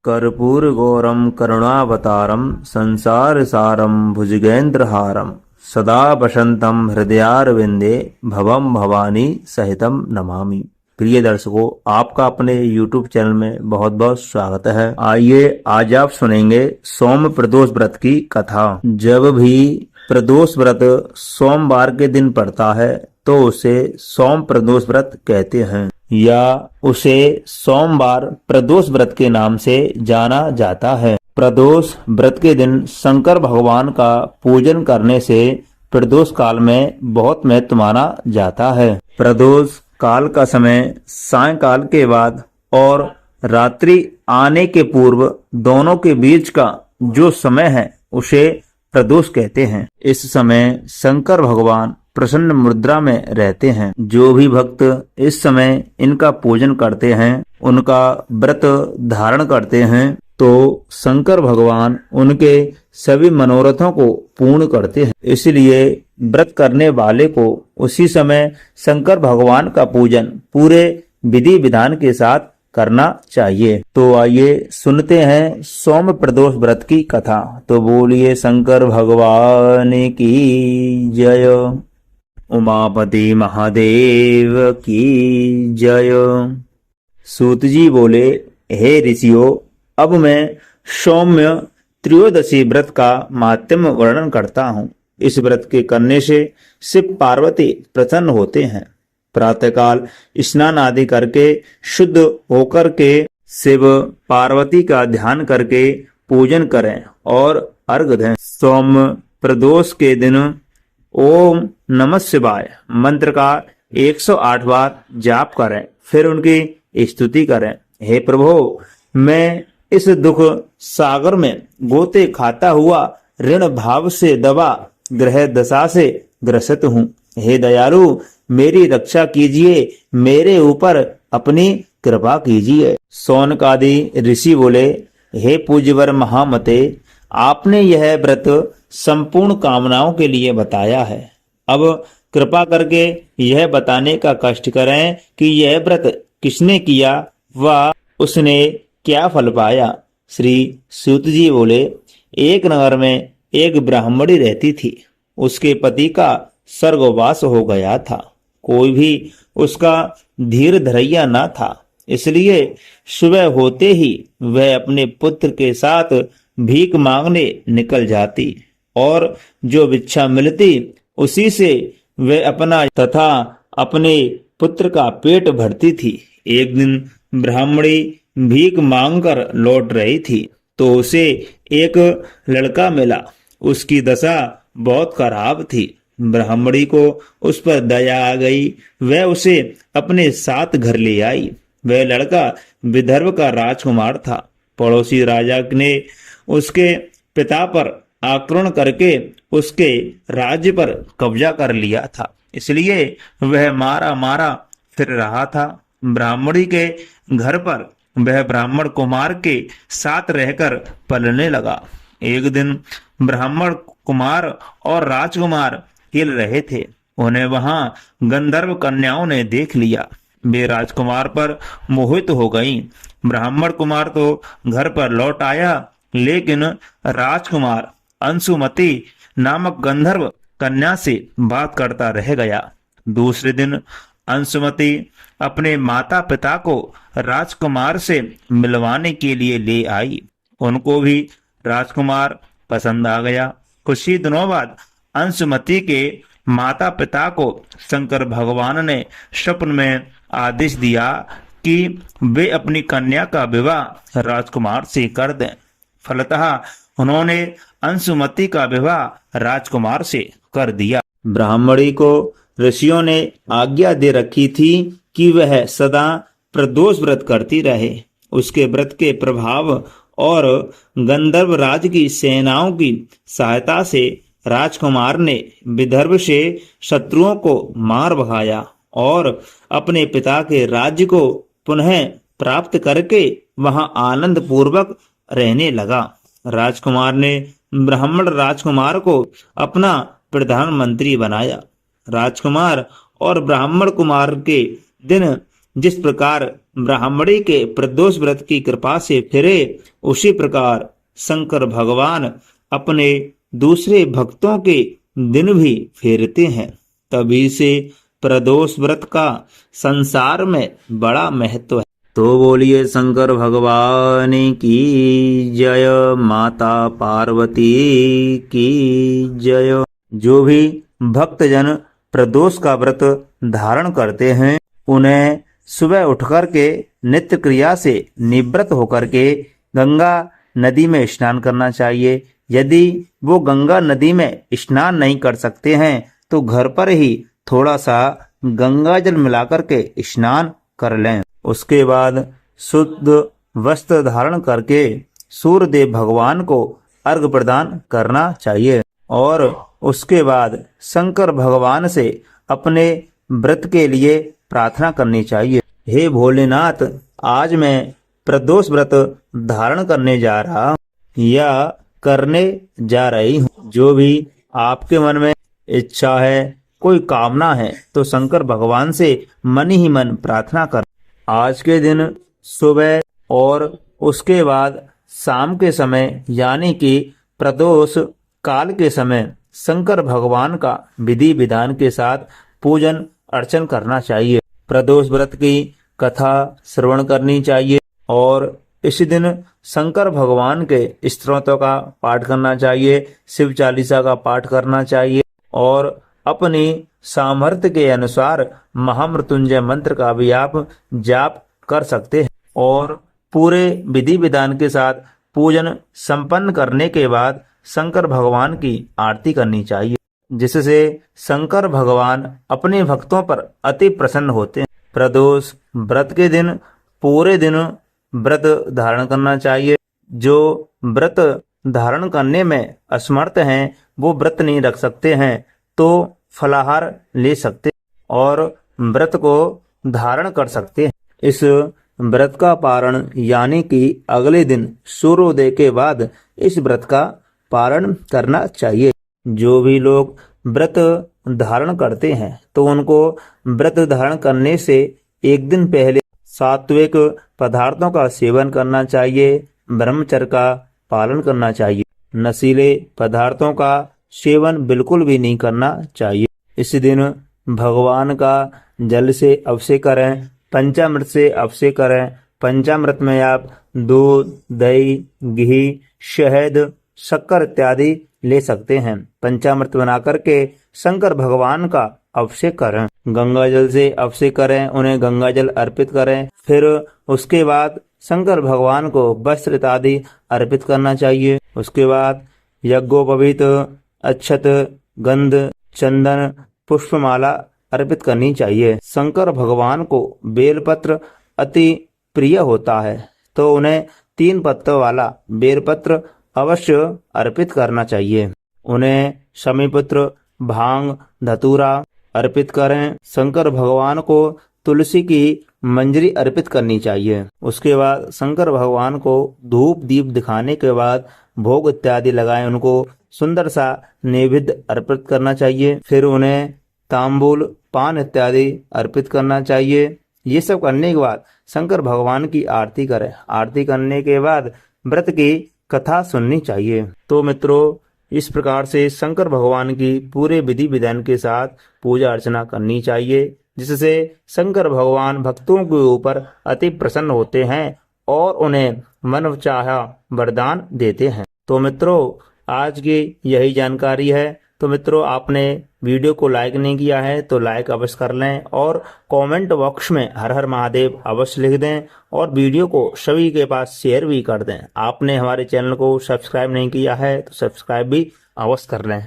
कर्पूरगौरं करुणावतारं संसारसारं भुजगेन्द्रहारं सदा वसन्तं हृदयारविंदे भवं भवानी सहितं नमामि। प्रिय दर्शकों, आपका अपने YouTube चैनल में बहुत बहुत स्वागत है। आइए आज आप सुनेंगे सोम प्रदोष व्रत की कथा। जब भी प्रदोष व्रत सोमवार के दिन पड़ता है तो उसे सोम प्रदोष व्रत कहते हैं या उसे सोमवार प्रदोष व्रत के नाम से जाना जाता है। प्रदोष व्रत के दिन शंकर भगवान का पूजन करने से प्रदोष काल में बहुत महत्व माना जाता है। प्रदोष काल का समय सायंकाल के बाद और रात्रि आने के पूर्व दोनों के बीच का जो समय है उसे प्रदोष कहते हैं। इस समय शंकर भगवान प्रसन्न मुद्रा में रहते हैं। जो भी भक्त इस समय इनका पूजन करते हैं, उनका व्रत धारण करते हैं, तो शंकर भगवान उनके सभी मनोरथों को पूर्ण करते हैं। इसलिए व्रत करने वाले को उसी समय शंकर भगवान का पूजन पूरे विधि विधान के साथ करना चाहिए। तो आइए सुनते हैं सोम प्रदोष व्रत की कथा। तो बोलिए शंकर भगवान की जय। उमापति महादेव की जय। सूत जी बोले, हे ऋषियों, अब मैं सौम्य त्रयोदशी व्रत का महात्म्य वर्णन करता हूँ। इस व्रत के करने से शिव पार्वती प्रसन्न होते हैं। प्रातःकाल स्नान आदि करके शुद्ध होकर के शिव पार्वती का ध्यान करके पूजन करें और अर्घ दें। सोम प्रदोष के दिन ओम नमः शिवाय मंत्र का 108 बार जाप करें, फिर उनकी स्तुति करें। हे प्रभु, मैं इस दुख सागर में गोते खाता हुआ ऋण भाव से दबा ग्रह दशा से ग्रसित हूँ। हे दयालु, मेरी रक्षा कीजिए, मेरे ऊपर अपनी कृपा कीजिए। शौनकादि ऋषि बोले, हे पूज्यवर महामते, आपने यह व्रत संपूर्ण कामनाओं के लिए बताया है। अब कृपा करके यह बताने का कष्ट करें कि यह व्रत किसने किया व उसने क्या फल पाया। श्री सूत जी बोले, एक नगर में एक ब्राह्मणी रहती थी। उसके पति का स्वर्गवास हो गया था। कोई भी उसका धीर धरैया न था, इसलिए सुबह होते ही वह अपने पुत्र के साथ भीख मांगने निकल जाती और जो भिक्षा मिलती उसी से वह अपना तथा अपने पुत्र का पेट भरती थी। एक दिन ब्राह्मणी भीख मांगकर लौट रही थी तो उसे एक लड़का मिला। उसकी दशा बहुत खराब थी। ब्राह्मणी को उस पर दया आ गई। वह उसे अपने साथ घर ले आई। वह लड़का विदर्भ का राजकुमार था। पड़ोसी राजा ने उसके पिता पर आक्रमण करके उसके राज्य पर कब्जा कर लिया था, इसलिए वह मारा मारा फिर रहा था। ब्राह्मणी के घर पर वह ब्राह्मण कुमार के साथ रहकर पलने लगा। एक दिन ब्राह्मण कुमार और राजकुमार खेल रहे थे। उन्हें वहां गंधर्व कन्याओं ने देख लिया। वे राजकुमार पर मोहित हो गईं। ब्राह्मण कुमार तो घर पर लौट आया, लेकिन राजकुमार अंशुमती नामक गंधर्व कन्या से बात करता रह गया। दूसरे दिन अंशुमती अपने माता पिता को राजकुमार से मिलवाने के लिए ले आई। उनको भी राजकुमार पसंद आ गया। कुछ ही दिनों बाद अंशुमती के माता पिता को शंकर भगवान ने स्वप्न में आदेश दिया कि वे अपनी कन्या का विवाह राजकुमार से कर दें। फलतः उन्होंने अंशुमती का विवाह राजकुमार से कर दिया। ब्राह्मणी को ऋषियों ने आज्ञा दे रखी थी कि वह सदा प्रदोष व्रत करती रहे। उसके व्रत के प्रभाव और गंधर्व राज की सेनाओं की सहायता से राजकुमार ने विदर्भ से शत्रुओं को मार भगाया और अपने पिता के राज्य को पुनः प्राप्त करके वहां आनंद पूर्वक रहने लगा। राजकुमार ने ब्राह्मण राजकुमार को अपना प्रधानमंत्री बनाया। राजकुमार और ब्राह्मण कुमार के दिन जिस प्रकार ब्राह्मणी के प्रदोष व्रत की कृपा से फिरे, उसी प्रकार शंकर भगवान अपने दूसरे भक्तों के दिन भी फेरते हैं। तभी से प्रदोष व्रत का संसार में बड़ा महत्व है। तो बोलिए शंकर भगवान की जय, माता पार्वती की जय। जो भी भक्तजन प्रदोष का व्रत धारण करते हैं, उन्हें सुबह उठकर के नित्य क्रिया से निवृत्त होकर के गंगा नदी में स्नान करना चाहिए। यदि वो गंगा नदी में स्नान नहीं कर सकते हैं तो घर पर ही थोड़ा सा गंगा जल मिलाकर के स्नान कर लें। उसके बाद शुद्ध वस्त्र धारण करके सूर्यदेव भगवान को अर्घ्य प्रदान करना चाहिए और उसके बाद शंकर भगवान से अपने व्रत के लिए प्रार्थना करनी चाहिए। हे भोलेनाथ, आज मैं प्रदोष व्रत धारण करने जा रहा हूँ या करने जा रही हूँ। जो भी आपके मन में इच्छा है, कोई कामना है, तो शंकर भगवान से मन ही मन प्रार्थना कर। आज के दिन सुबह और उसके बाद शाम के समय यानी कि प्रदोष काल के समय शंकर भगवान का विधि विधान के साथ पूजन अर्चन करना चाहिए। प्रदोष व्रत की कथा श्रवण करनी चाहिए और इस दिन शंकर भगवान के स्तोत्रों का पाठ करना चाहिए, शिव चालीसा का पाठ करना चाहिए और अपनी सामर्थ्य के अनुसार महामृत्युंजय मंत्र का भी आप जाप कर सकते हैं। और पूरे विधि विधान के साथ पूजन संपन्न करने के बाद शंकर भगवान की आरती करनी चाहिए, जिससे शंकर भगवान अपने भक्तों पर अति प्रसन्न होते हैं। प्रदोष व्रत के दिन पूरे दिन व्रत धारण करना चाहिए। जो व्रत धारण करने में असमर्थ हैं, वो व्रत नहीं रख सकते हैं तो फलाहार ले सकते और व्रत को धारण कर सकते हैं। इस व्रत का पारण यानी कि अगले दिन सूर्योदय के बाद इस व्रत का पारण करना चाहिए। जो भी लोग व्रत धारण करते हैं तो उनको व्रत धारण करने से एक दिन पहले सात्विक पदार्थों का सेवन करना चाहिए, ब्रह्मचर्य का पालन करना चाहिए, नशीले पदार्थों का सेवन बिल्कुल भी नहीं करना चाहिए। इस दिन भगवान का जल से अभिषेक करें, पंचामृत से अभिषेक करें। पंचामृत में आप दूध, दही, घी, शहद, शक्कर इत्यादि ले सकते हैं। पंचामृत बना करके शंकर भगवान का अभिषेक करें। गंगा जल से अभिषेक करें, उन्हें गंगा जल अर्पित करें। फिर उसके बाद शंकर भगवान को वस्त्र इत्यादि अर्पित करना चाहिए। उसके बाद यज्ञोपवीत, अक्षत, गंध, चंदन, पुष्पमाला अर्पित करनी चाहिए। शंकर भगवान को बेलपत्र अति प्रिय होता है तो उन्हें 3 पत्तों वाला बेलपत्र अवश्य अर्पित करना चाहिए। उन्हें शमीपत्र, भांग, धतूरा अर्पित करें। शंकर भगवान को तुलसी की मंजरी अर्पित करनी चाहिए। उसके बाद शंकर भगवान को धूप दीप दिखाने के बाद भोग इत्यादि लगाएं, उनको सुंदर सा नैवेद्य अर्पित करना चाहिए। फिर उन्हें तांबूल, पान इत्यादि अर्पित करना चाहिए। ये सब करने के बाद शंकर भगवान की आरती करें। आरती करने के बाद व्रत की कथा सुननी चाहिए। तो मित्रों, इस प्रकार से शंकर भगवान की पूरे विधि विधान के साथ पूजा अर्चना करनी चाहिए, जिससे शंकर भगवान भक्तों के ऊपर अति प्रसन्न होते हैं और उन्हें मनचाहा वरदान देते हैं। तो मित्रों, आज की यही जानकारी है। तो मित्रों, आपने वीडियो को लाइक नहीं किया है तो लाइक अवश्य कर लें और कमेंट बॉक्स में हर हर महादेव अवश्य लिख दें और वीडियो को सभी के पास शेयर भी कर दें। आपने हमारे चैनल को सब्सक्राइब नहीं किया है तो सब्सक्राइब भी अवश्य कर लें।